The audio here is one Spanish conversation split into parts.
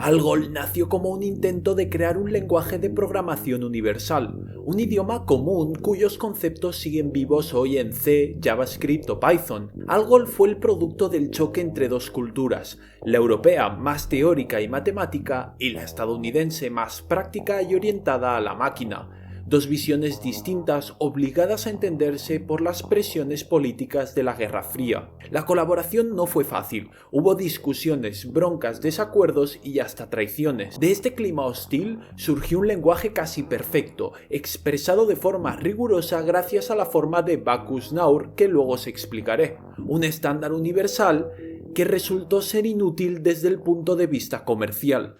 ALGOL nació como un intento de crear un lenguaje de programación universal, un idioma común cuyos conceptos siguen vivos hoy en C, JavaScript o Python. ALGOL fue el producto del choque entre dos culturas, la europea más teórica y matemática y la estadounidense más práctica y orientada a la máquina. Dos visiones distintas obligadas a entenderse por las presiones políticas de la Guerra Fría. La colaboración no fue fácil, hubo discusiones, broncas, desacuerdos y hasta traiciones. De este clima hostil surgió un lenguaje casi perfecto, expresado de forma rigurosa gracias a la forma de Bacchus-Naur que luego os explicaré. Un estándar universal que resultó ser inútil desde el punto de vista comercial.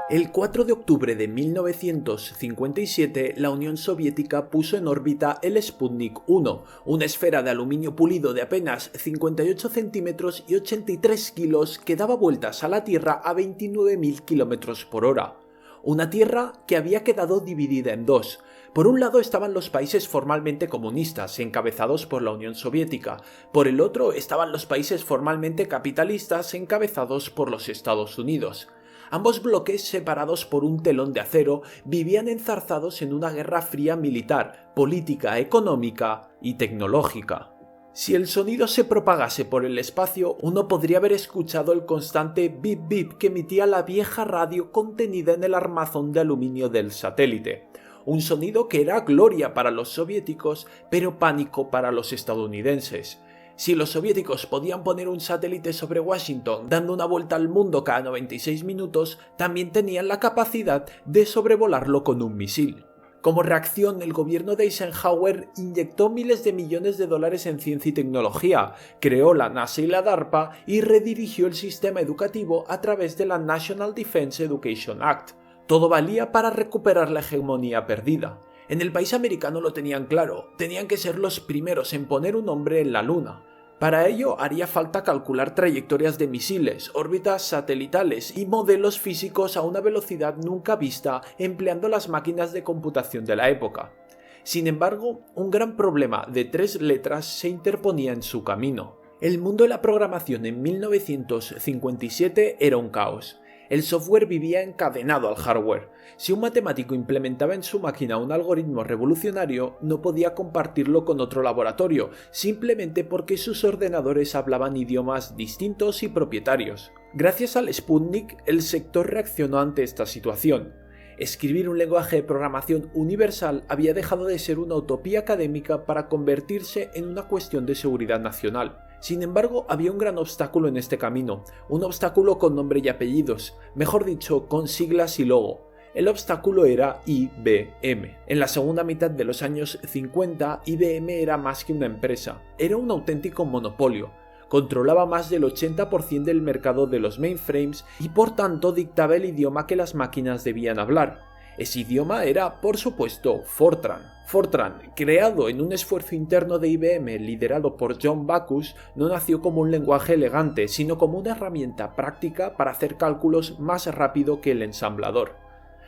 El 4 de octubre de 1957, la Unión Soviética puso en órbita el Sputnik 1, una esfera de aluminio pulido de apenas 58 centímetros y 83 kilos que daba vueltas a la Tierra a 29.000 kilómetros por hora. Una Tierra que había quedado dividida en dos. Por un lado estaban los países formalmente comunistas, encabezados por la Unión Soviética. Por el otro estaban los países formalmente capitalistas, encabezados por los Estados Unidos. Ambos bloques, separados por un telón de acero, vivían enzarzados en una guerra fría militar, política, económica y tecnológica. Si el sonido se propagase por el espacio, uno podría haber escuchado el constante bip bip que emitía la vieja radio contenida en el armazón de aluminio del satélite. Un sonido que era gloria para los soviéticos, pero pánico para los estadounidenses. Si los soviéticos podían poner un satélite sobre Washington dando una vuelta al mundo cada 96 minutos, también tenían la capacidad de sobrevolarlo con un misil. Como reacción, el gobierno de Eisenhower inyectó miles de millones de dólares en ciencia y tecnología, creó la NASA y la DARPA y redirigió el sistema educativo a través de la National Defense Education Act. Todo valía para recuperar la hegemonía perdida. En el país americano lo tenían claro, tenían que ser los primeros en poner un hombre en la luna. Para ello haría falta calcular trayectorias de misiles, órbitas satelitales y modelos físicos a una velocidad nunca vista empleando las máquinas de computación de la época. Sin embargo, un gran problema de 3 letras se interponía en su camino. El mundo de la programación en 1957 era un caos. El software vivía encadenado al hardware. Si un matemático implementaba en su máquina un algoritmo revolucionario, no podía compartirlo con otro laboratorio, simplemente porque sus ordenadores hablaban idiomas distintos y propietarios. Gracias al Sputnik, el sector reaccionó ante esta situación. Escribir un lenguaje de programación universal había dejado de ser una utopía académica para convertirse en una cuestión de seguridad nacional. Sin embargo, había un gran obstáculo en este camino, un obstáculo con nombre y apellidos, mejor dicho, con siglas y logo. El obstáculo era IBM. En la segunda mitad de los años 50, IBM era más que una empresa, era un auténtico monopolio. Controlaba más del 80% del mercado de los mainframes y por tanto dictaba el idioma que las máquinas debían hablar. Ese idioma era, por supuesto, Fortran. Fortran, creado en un esfuerzo interno de IBM liderado por John Bacchus, no nació como un lenguaje elegante, sino como una herramienta práctica para hacer cálculos más rápido que el ensamblador.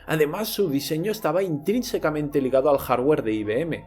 Además, su diseño estaba intrínsecamente ligado al hardware de IBM.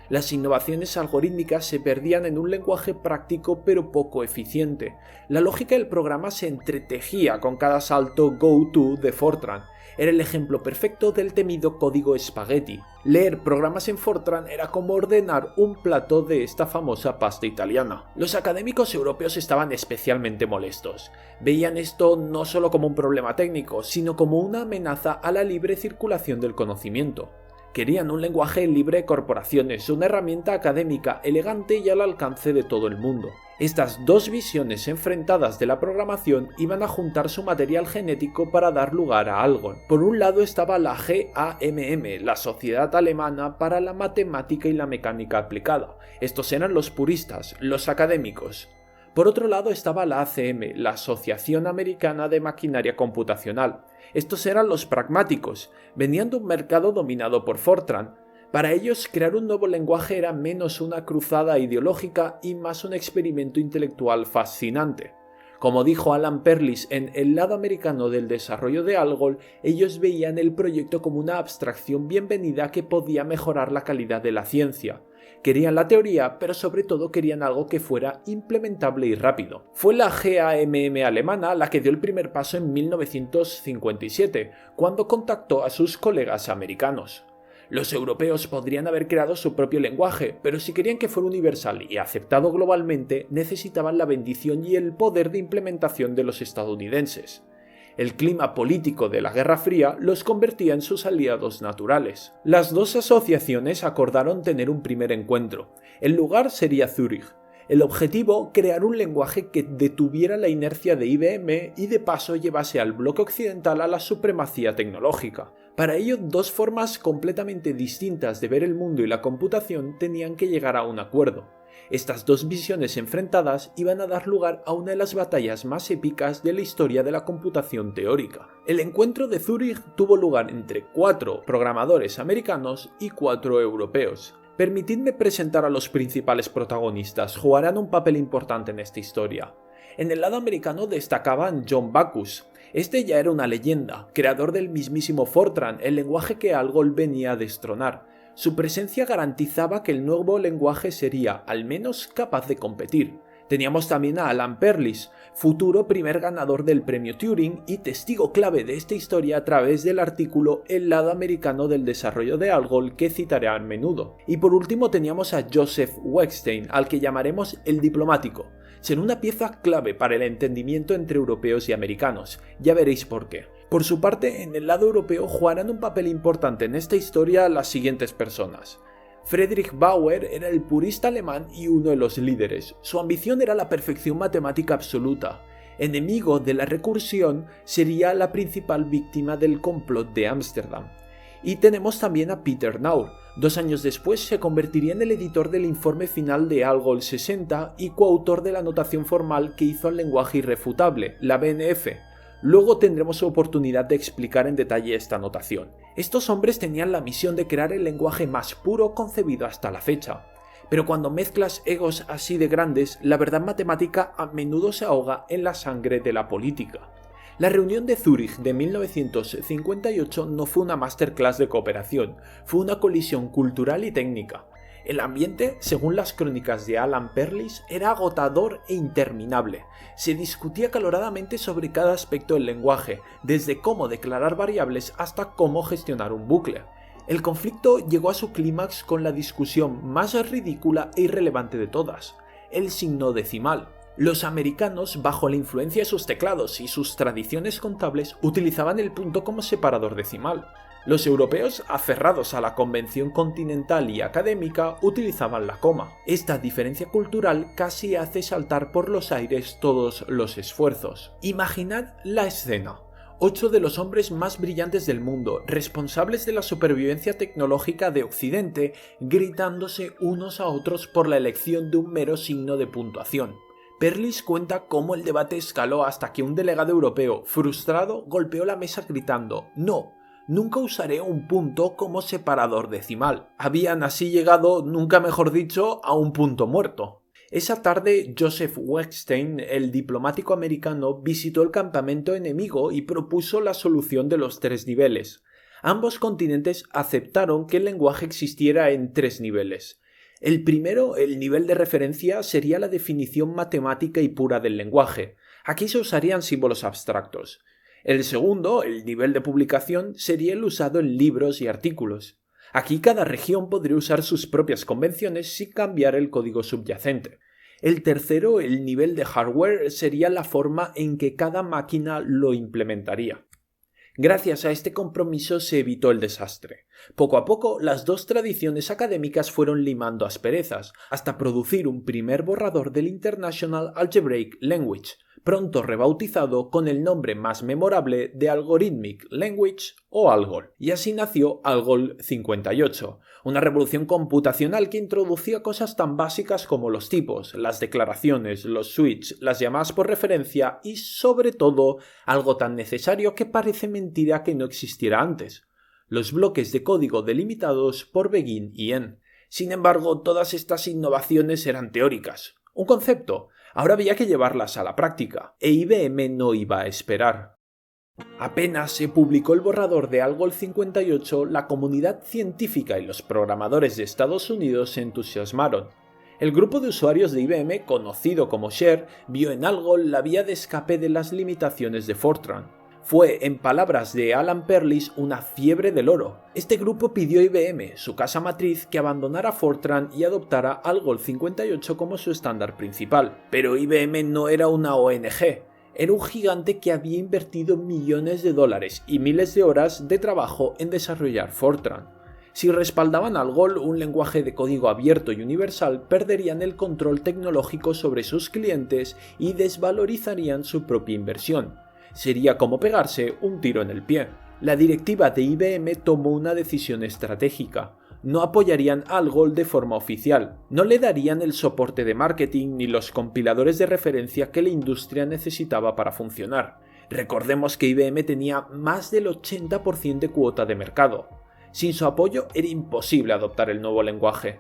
Las innovaciones algorítmicas se perdían en un lenguaje práctico pero poco eficiente. La lógica del programa se entretejía con cada salto go-to de Fortran. Era el ejemplo perfecto del temido código espagueti. Leer programas en Fortran era como ordenar un plato de esta famosa pasta italiana. Los académicos europeos estaban especialmente molestos. Veían esto no solo como un problema técnico, sino como una amenaza a la libre circulación del conocimiento. Querían un lenguaje libre de corporaciones, una herramienta académica elegante y al alcance de todo el mundo. Estas dos visiones enfrentadas de la programación iban a juntar su material genético para dar lugar a algo. Por un lado estaba la GAMM, la Sociedad Alemana para la Matemática y la Mecánica Aplicada. Estos eran los puristas, los académicos. Por otro lado estaba la ACM, la Asociación Americana de Maquinaria Computacional. Estos eran los pragmáticos, venían de un mercado dominado por Fortran. Para ellos, crear un nuevo lenguaje era menos una cruzada ideológica y más un experimento intelectual fascinante. Como dijo Alan Perlis en El lado americano del desarrollo de ALGOL, ellos veían el proyecto como una abstracción bienvenida que podía mejorar la calidad de la ciencia. Querían la teoría, pero sobre todo querían algo que fuera implementable y rápido. Fue la GAMM alemana la que dio el primer paso en 1957, cuando contactó a sus colegas americanos. Los europeos podrían haber creado su propio lenguaje, pero si querían que fuera universal y aceptado globalmente, necesitaban la bendición y el poder de implementación de los estadounidenses. El clima político de la Guerra Fría los convertía en sus aliados naturales. Las dos asociaciones acordaron tener un primer encuentro. El lugar sería Zúrich. El objetivo, crear un lenguaje que detuviera la inercia de IBM y de paso llevase al bloque occidental a la supremacía tecnológica. Para ello, dos formas completamente distintas de ver el mundo y la computación tenían que llegar a un acuerdo. Estas dos visiones enfrentadas iban a dar lugar a una de las batallas más épicas de la historia de la computación teórica. El encuentro de Zúrich tuvo lugar entre 4 programadores americanos y 4 europeos. Permitidme presentar a los principales protagonistas, jugarán un papel importante en esta historia. En el lado americano destacaban John Backus. Este ya era una leyenda, creador del mismísimo Fortran, el lenguaje que Algol venía a destronar. Su presencia garantizaba que el nuevo lenguaje sería, al menos, capaz de competir. Teníamos también a Alan Perlis, futuro primer ganador del premio Turing y testigo clave de esta historia a través del artículo El lado americano del desarrollo de Algol que citaré a menudo. Y por último teníamos a Joseph Wettstein, al que llamaremos el diplomático. Será una pieza clave para el entendimiento entre europeos y americanos, ya veréis por qué. Por su parte, en el lado europeo jugarán un papel importante en esta historia las siguientes personas. Friedrich Bauer era el purista alemán y uno de los líderes. Su ambición era la perfección matemática absoluta. Enemigo de la recursión, sería la principal víctima del complot de Ámsterdam. Y tenemos también a Peter Naur. 2 años después se convertiría en el editor del informe final de Algol 60 y coautor de la notación formal que hizo al lenguaje irrefutable, la BNF. Luego tendremos oportunidad de explicar en detalle esta notación. Estos hombres tenían la misión de crear el lenguaje más puro concebido hasta la fecha. Pero cuando mezclas egos así de grandes, la verdad matemática a menudo se ahoga en la sangre de la política. La reunión de Zúrich de 1958 no fue una masterclass de cooperación, fue una colisión cultural y técnica. El ambiente, según las crónicas de Alan Perlis, era agotador e interminable. Se discutía acaloradamente sobre cada aspecto del lenguaje, desde cómo declarar variables hasta cómo gestionar un bucle. El conflicto llegó a su clímax con la discusión más ridícula e irrelevante de todas, el signo decimal. Los americanos, bajo la influencia de sus teclados y sus tradiciones contables, utilizaban el punto como separador decimal. Los europeos, aferrados a la convención continental y académica, utilizaban la coma. Esta diferencia cultural casi hace saltar por los aires todos los esfuerzos. Imaginad la escena. 8 de los hombres más brillantes del mundo, responsables de la supervivencia tecnológica de Occidente, gritándose unos a otros por la elección de un mero signo de puntuación. Perlis cuenta cómo el debate escaló hasta que un delegado europeo, frustrado, golpeó la mesa gritando «No, nunca usaré un punto como separador decimal». Habían así llegado, nunca mejor dicho, a un punto muerto. Esa tarde, Joseph Wettstein, el diplomático americano, visitó el campamento enemigo y propuso la solución de los 3 niveles. Ambos continentes aceptaron que el lenguaje existiera en 3 niveles. El primero, el nivel de referencia, sería la definición matemática y pura del lenguaje. Aquí se usarían símbolos abstractos. El segundo, el nivel de publicación, sería el usado en libros y artículos. Aquí cada región podría usar sus propias convenciones sin cambiar el código subyacente. El tercero, el nivel de hardware, sería la forma en que cada máquina lo implementaría. Gracias a este compromiso se evitó el desastre. Poco a poco, las dos tradiciones académicas fueron limando asperezas, hasta producir un primer borrador del International Algebraic Language, pronto rebautizado con el nombre más memorable de Algorithmic Language o Algol. Y así nació Algol 58, una revolución computacional que introducía cosas tan básicas como los tipos, las declaraciones, los switches, las llamadas por referencia y, sobre todo, algo tan necesario que parece mentira que no existiera antes: los bloques de código delimitados por begin y end. Sin embargo, todas estas innovaciones eran teóricas. Un concepto. Ahora había que llevarlas a la práctica, e IBM no iba a esperar. Apenas se publicó el borrador de ALGOL 58, la comunidad científica y los programadores de Estados Unidos se entusiasmaron. El grupo de usuarios de IBM, conocido como Share, vio en ALGOL la vía de escape de las limitaciones de Fortran. Fue, en palabras de Alan Perlis, una fiebre del oro. Este grupo pidió a IBM, su casa matriz, que abandonara Fortran y adoptara ALGOL 58 como su estándar principal. Pero IBM no era una ONG. Era un gigante que había invertido millones de dólares y miles de horas de trabajo en desarrollar Fortran. Si respaldaban ALGOL, un lenguaje de código abierto y universal, perderían el control tecnológico sobre sus clientes y desvalorizarían su propia inversión. Sería como pegarse un tiro en el pie. La directiva de IBM tomó una decisión estratégica. No apoyarían ALGOL de forma oficial, no le darían el soporte de marketing ni los compiladores de referencia que la industria necesitaba para funcionar. Recordemos que IBM tenía más del 80% de cuota de mercado. Sin su apoyo era imposible adoptar el nuevo lenguaje.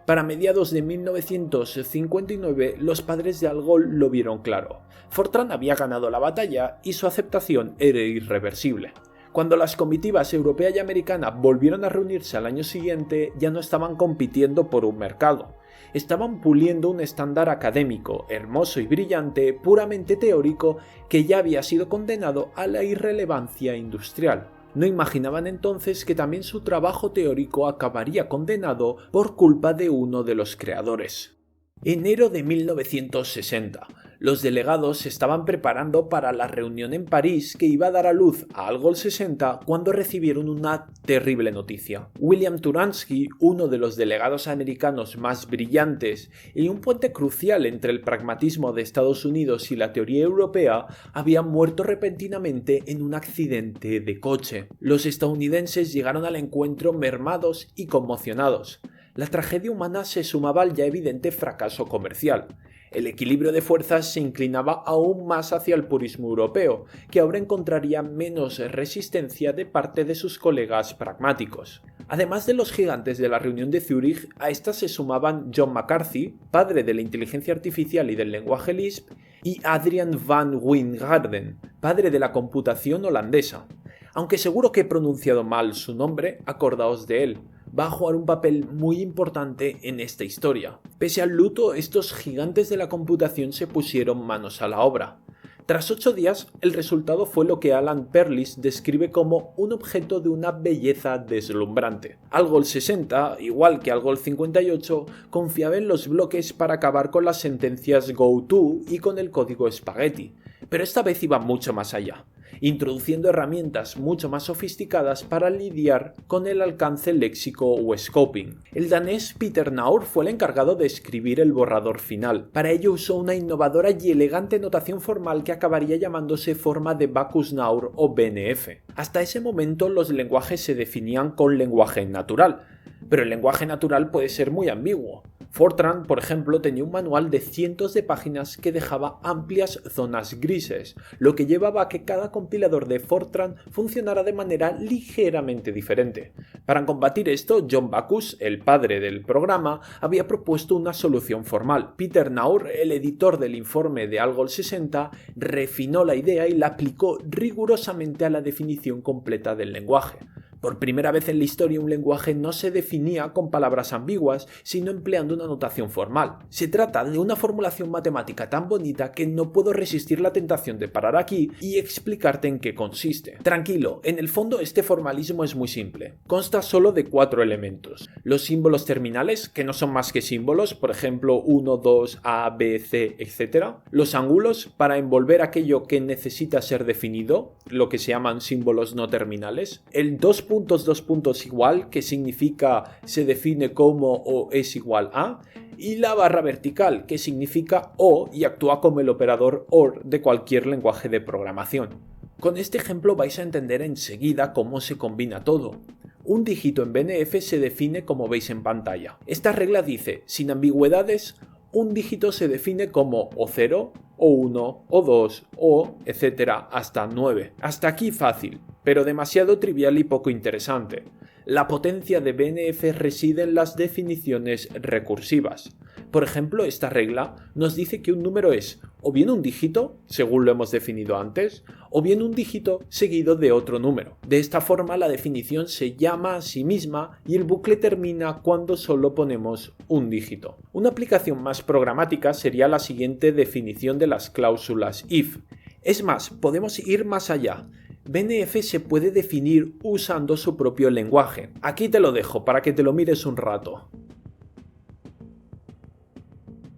Para mediados de 1959, los padres de ALGOL lo vieron claro. Fortran había ganado la batalla y su aceptación era irreversible. Cuando las comitivas europea y americana volvieron a reunirse al año siguiente, ya no estaban compitiendo por un mercado. Estaban puliendo un estándar académico, hermoso y brillante, puramente teórico, que ya había sido condenado a la irrelevancia industrial. No imaginaban entonces que también su trabajo teórico acabaría condenado por culpa de uno de los creadores. Enero de 1960. Los delegados se estaban preparando para la reunión en París que iba a dar a luz a ALGOL 60 cuando recibieron una terrible noticia. William Turansky, uno de los delegados americanos más brillantes y un puente crucial entre el pragmatismo de Estados Unidos y la teoría europea, había muerto repentinamente en un accidente de coche. Los estadounidenses llegaron al encuentro mermados y conmocionados. La tragedia humana se sumaba al ya evidente fracaso comercial. El equilibrio de fuerzas se inclinaba aún más hacia el purismo europeo, que ahora encontraría menos resistencia de parte de sus colegas pragmáticos. Además de los gigantes de la reunión de Zúrich, a esta se sumaban John McCarthy, padre de la inteligencia artificial y del lenguaje Lisp, y Adrian van Wijngaarden, padre de la computación holandesa. Aunque seguro que he pronunciado mal su nombre, acordaos de él. Va a jugar un papel muy importante en esta historia. Pese al luto, estos gigantes de la computación se pusieron manos a la obra. Tras 8 días, el resultado fue lo que Alan Perlis describe como un objeto de una belleza deslumbrante. ALGOL 60, igual que ALGOL 58, confiaba en los bloques para acabar con las sentencias GoTo y con el código Spaghetti, pero esta vez iba mucho más allá, introduciendo herramientas mucho más sofisticadas para lidiar con el alcance léxico o scoping. El danés Peter Naur fue el encargado de escribir el borrador final. Para ello usó una innovadora y elegante notación formal que acabaría llamándose forma de Backus-Naur o BNF. Hasta ese momento los lenguajes se definían con lenguaje natural, pero el lenguaje natural puede ser muy ambiguo. Fortran, por ejemplo, tenía un manual de cientos de páginas que dejaba amplias zonas grises, lo que llevaba a que cada compilador de Fortran funcionara de manera ligeramente diferente. Para combatir esto, John Backus, el padre del programa, había propuesto una solución formal. Peter Naur, el editor del informe de ALGOL 60, refinó la idea y la aplicó rigurosamente a la definición completa del lenguaje. Por primera vez en la historia un lenguaje no se definía con palabras ambiguas, sino empleando una notación formal. Se trata de una formulación matemática tan bonita que no puedo resistir la tentación de parar aquí y explicarte en qué consiste. Tranquilo, en el fondo este formalismo es muy simple. Consta solo de 4 elementos. Los símbolos terminales, que no son más que símbolos, por ejemplo 1, 2, A, B, C, etc. Los ángulos, para envolver aquello que necesita ser definido, lo que se llaman símbolos no terminales. El 2 puntos igual, que significa se define como o es igual a, y la barra vertical, que significa o y actúa como el operador OR de cualquier lenguaje de programación. Con este ejemplo vais a entender enseguida cómo se combina todo. Un dígito en BNF se define como veis en pantalla. Esta regla dice, sin ambigüedades, un dígito se define como o 0, o 1, o 2, o etc. hasta 9. Hasta aquí fácil, pero demasiado trivial y poco interesante. La potencia de BNF reside en las definiciones recursivas. Por ejemplo, esta regla nos dice que un número es o bien un dígito, según lo hemos definido antes, o bien un dígito seguido de otro número. De esta forma la definición se llama a sí misma y el bucle termina cuando solo ponemos un dígito. Una aplicación más programática sería la siguiente definición de las cláusulas if. Es más, podemos ir más allá. BNF se puede definir usando su propio lenguaje. Aquí te lo dejo para que te lo mires un rato.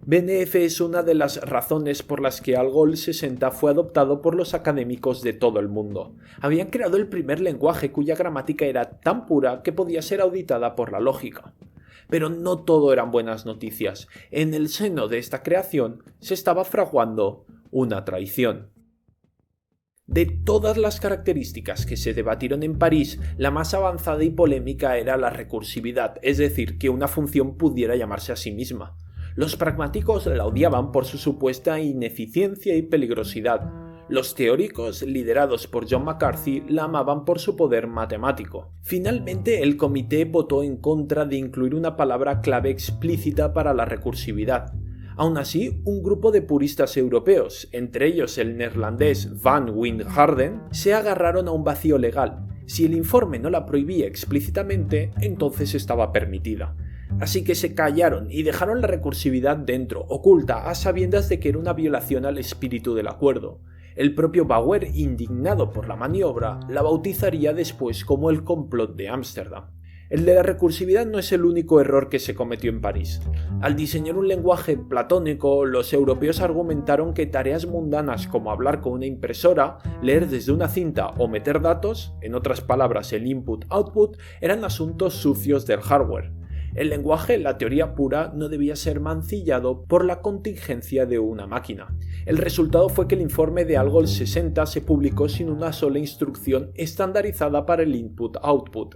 BNF es una de las razones por las que ALGOL 60 fue adoptado por los académicos de todo el mundo. Habían creado el primer lenguaje cuya gramática era tan pura que podía ser auditada por la lógica. Pero no todo eran buenas noticias. En el seno de esta creación se estaba fraguando una traición. De todas las características que se debatieron en París, la más avanzada y polémica era la recursividad, es decir, que una función pudiera llamarse a sí misma. Los pragmáticos la odiaban por su supuesta ineficiencia y peligrosidad. Los teóricos, liderados por John McCarthy, la amaban por su poder matemático. Finalmente, el comité votó en contra de incluir una palabra clave explícita para la recursividad. Aún así, un grupo de puristas europeos, entre ellos el neerlandés Van Wijngaarden, se agarraron a un vacío legal. Si el informe no la prohibía explícitamente, entonces estaba permitida. Así que se callaron y dejaron la recursividad dentro, oculta, a sabiendas de que era una violación al espíritu del acuerdo. El propio Bauer, indignado por la maniobra, la bautizaría después como el complot de Ámsterdam. El de la recursividad no es el único error que se cometió en París. Al diseñar un lenguaje platónico, los europeos argumentaron que tareas mundanas como hablar con una impresora, leer desde una cinta o meter datos, en otras palabras el input-output, eran asuntos sucios del hardware. El lenguaje, la teoría pura, no debía ser mancillado por la contingencia de una máquina. El resultado fue que el informe de ALGOL 60 se publicó sin una sola instrucción estandarizada para el input-output.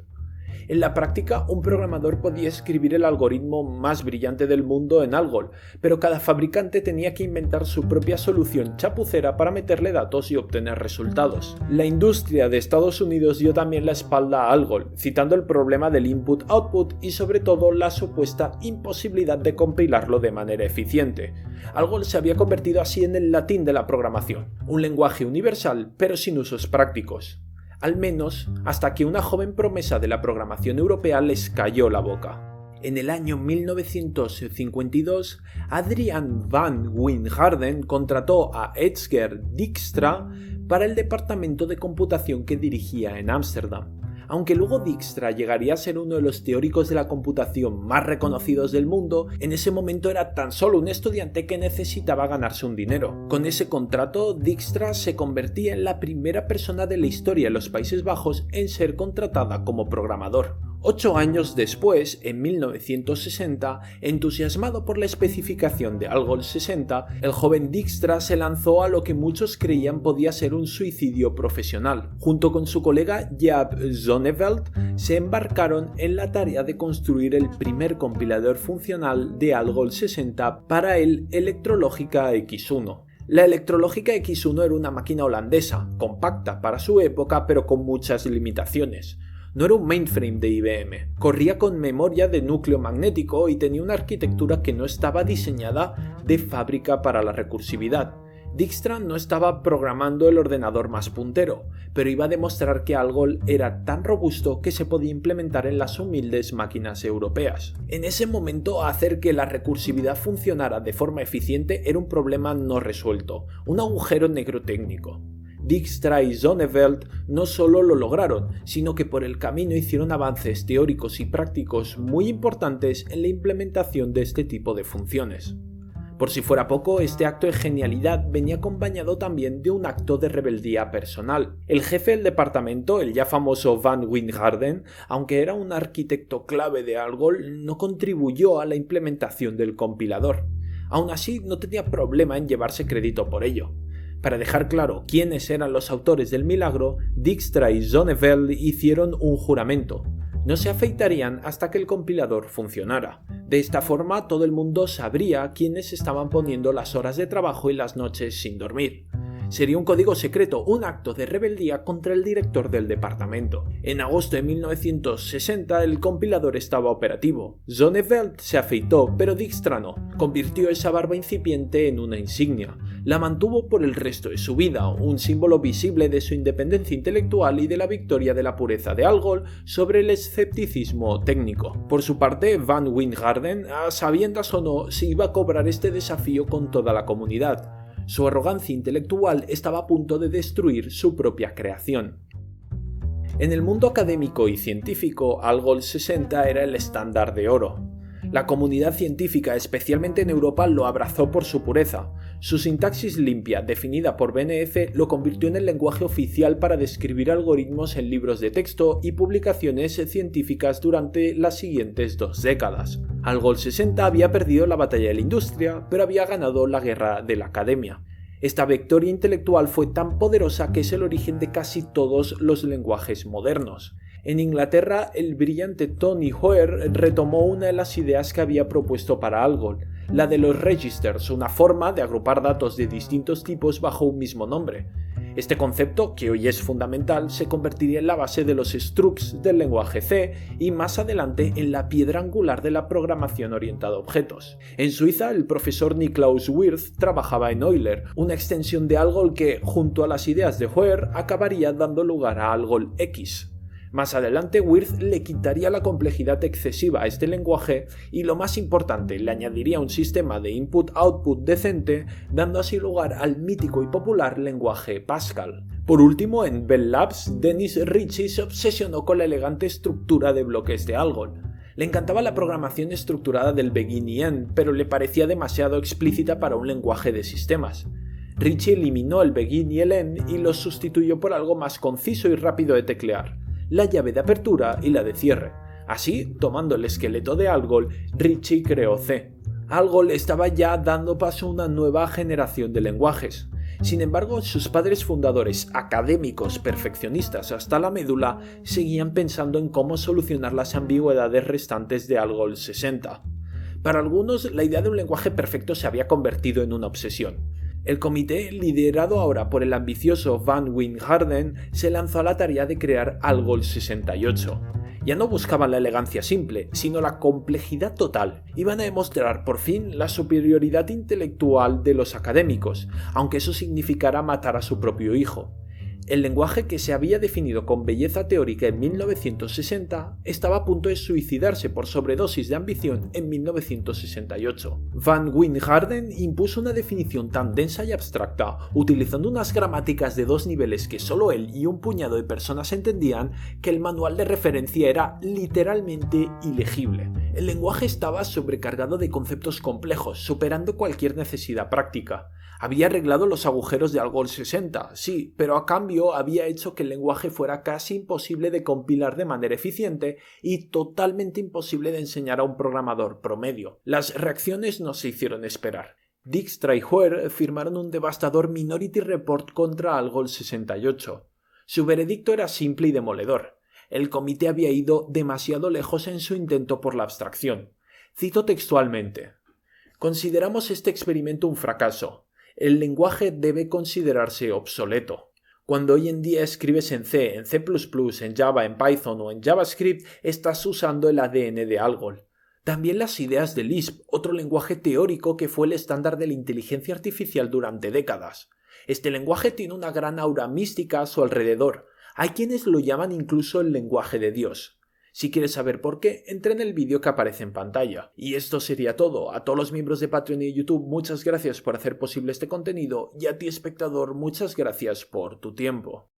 En la práctica, un programador podía escribir el algoritmo más brillante del mundo en ALGOL, pero cada fabricante tenía que inventar su propia solución chapucera para meterle datos y obtener resultados. La industria de Estados Unidos dio también la espalda a ALGOL, citando el problema del input-output y sobre todo la supuesta imposibilidad de compilarlo de manera eficiente. ALGOL se había convertido así en el latín de la programación, un lenguaje universal pero sin usos prácticos. Al menos hasta que una joven promesa de la programación europea les cayó la boca. En el año 1952, Adrian van Wijngaarden contrató a Edsger Dijkstra para el departamento de computación que dirigía en Ámsterdam. Aunque luego Dijkstra llegaría a ser uno de los teóricos de la computación más reconocidos del mundo, en ese momento era tan solo un estudiante que necesitaba ganarse un dinero. Con ese contrato, Dijkstra se convertía en la primera persona de la historia en los Países Bajos en ser contratada como programador. 8 años después, en 1960, entusiasmado por la especificación de ALGOL 60, el joven Dijkstra se lanzó a lo que muchos creían podía ser un suicidio profesional. Junto con su colega Jaap Zonneveld, se embarcaron en la tarea de construir el primer compilador funcional de ALGOL 60 para el Electrológica X1. La Electrológica X1 era una máquina holandesa, compacta para su época pero con muchas limitaciones. No era un mainframe de IBM, corría con memoria de núcleo magnético y tenía una arquitectura que no estaba diseñada de fábrica para la recursividad. Dijkstra no estaba programando el ordenador más puntero, pero iba a demostrar que ALGOL era tan robusto que se podía implementar en las humildes máquinas europeas. En ese momento, hacer que la recursividad funcionara de forma eficiente era un problema no resuelto, un agujero negro técnico. Dijkstra y Zonneveld no solo lo lograron, sino que por el camino hicieron avances teóricos y prácticos muy importantes en la implementación de este tipo de funciones. Por si fuera poco, este acto de genialidad venía acompañado también de un acto de rebeldía personal. El jefe del departamento, el ya famoso Van Wijngaarden, aunque era un arquitecto clave de ALGOL, no contribuyó a la implementación del compilador. Aún así, no tenía problema en llevarse crédito por ello. Para dejar claro quiénes eran los autores del milagro, Dijkstra y Zonneveld hicieron un juramento. No se afeitarían hasta que el compilador funcionara. De esta forma, todo el mundo sabría quiénes estaban poniendo las horas de trabajo y las noches sin dormir. Sería un código secreto, un acto de rebeldía contra el director del departamento. En agosto de 1960 el compilador estaba operativo. Sonneveld se afeitó, pero Dijkstra no. Convirtió esa barba incipiente en una insignia. La mantuvo por el resto de su vida, un símbolo visible de su independencia intelectual y de la victoria de la pureza de Algol sobre el escepticismo técnico. Por su parte, Van Wijngaarden, a sabiendas o no, se iba a cobrar este desafío con toda la comunidad. Su arrogancia intelectual estaba a punto de destruir su propia creación. En el mundo académico y científico, Algol 60 era el estándar de oro. La comunidad científica, especialmente en Europa, lo abrazó por su pureza. Su sintaxis limpia, definida por BNF, lo convirtió en el lenguaje oficial para describir algoritmos en libros de texto y publicaciones científicas durante las siguientes 2 décadas. Algol 60 había perdido la batalla de la industria, pero había ganado la guerra de la academia. Esta victoria intelectual fue tan poderosa que es el origen de casi todos los lenguajes modernos. En Inglaterra, el brillante Tony Hoare retomó una de las ideas que había propuesto para Algol, la de los registers, una forma de agrupar datos de distintos tipos bajo un mismo nombre. Este concepto, que hoy es fundamental, se convertiría en la base de los structs del lenguaje C y más adelante en la piedra angular de la programación orientada a objetos. En Suiza, el profesor Niklaus Wirth trabajaba en Euler, una extensión de Algol que, junto a las ideas de Hoare, acabaría dando lugar a Algol X. Más adelante, Wirth le quitaría la complejidad excesiva a este lenguaje y, lo más importante, le añadiría un sistema de input-output decente, dando así lugar al mítico y popular lenguaje Pascal. Por último, en Bell Labs, Dennis Ritchie se obsesionó con la elegante estructura de bloques de Algol. Le encantaba la programación estructurada del begin y end, pero le parecía demasiado explícita para un lenguaje de sistemas. Ritchie eliminó el begin y el end y los sustituyó por algo más conciso y rápido de teclear: la llave de apertura y la de cierre. Así, tomando el esqueleto de Algol, Ritchie creó C. Algol estaba ya dando paso a una nueva generación de lenguajes. Sin embargo, sus padres fundadores, académicos perfeccionistas hasta la médula, seguían pensando en cómo solucionar las ambigüedades restantes de Algol 60. Para algunos, la idea de un lenguaje perfecto se había convertido en una obsesión. El comité, liderado ahora por el ambicioso Van Wijngaarden, se lanzó a la tarea de crear Algol 68. Ya no buscaban la elegancia simple, sino la complejidad total. Iban a demostrar por fin la superioridad intelectual de los académicos, aunque eso significara matar a su propio hijo. El lenguaje, que se había definido con belleza teórica en 1960, estaba a punto de suicidarse por sobredosis de ambición en 1968. Van Wijngaarden impuso una definición tan densa y abstracta, utilizando unas gramáticas de 2 niveles que solo él y un puñado de personas entendían, que el manual de referencia era literalmente ilegible. El lenguaje estaba sobrecargado de conceptos complejos, superando cualquier necesidad práctica. Había arreglado los agujeros de Algol 60, sí, pero a cambio había hecho que el lenguaje fuera casi imposible de compilar de manera eficiente y totalmente imposible de enseñar a un programador promedio. Las reacciones no se hicieron esperar. Dijkstra y Hoare firmaron un devastador Minority Report contra Algol 68. Su veredicto era simple y demoledor. El comité había ido demasiado lejos en su intento por la abstracción. Cito textualmente: "Consideramos este experimento un fracaso. El lenguaje debe considerarse obsoleto. Cuando hoy en día escribes en C, en C++, en Java, en Python o en JavaScript, estás usando el ADN de Algol. También las ideas de Lisp, otro lenguaje teórico que fue el estándar de la inteligencia artificial durante décadas. Este lenguaje tiene una gran aura mística a su alrededor. Hay quienes lo llaman incluso el lenguaje de Dios. Si quieres saber por qué, entra en el vídeo que aparece en pantalla. Y esto sería todo. A todos los miembros de Patreon y de YouTube, muchas gracias por hacer posible este contenido, y a ti, espectador, muchas gracias por tu tiempo.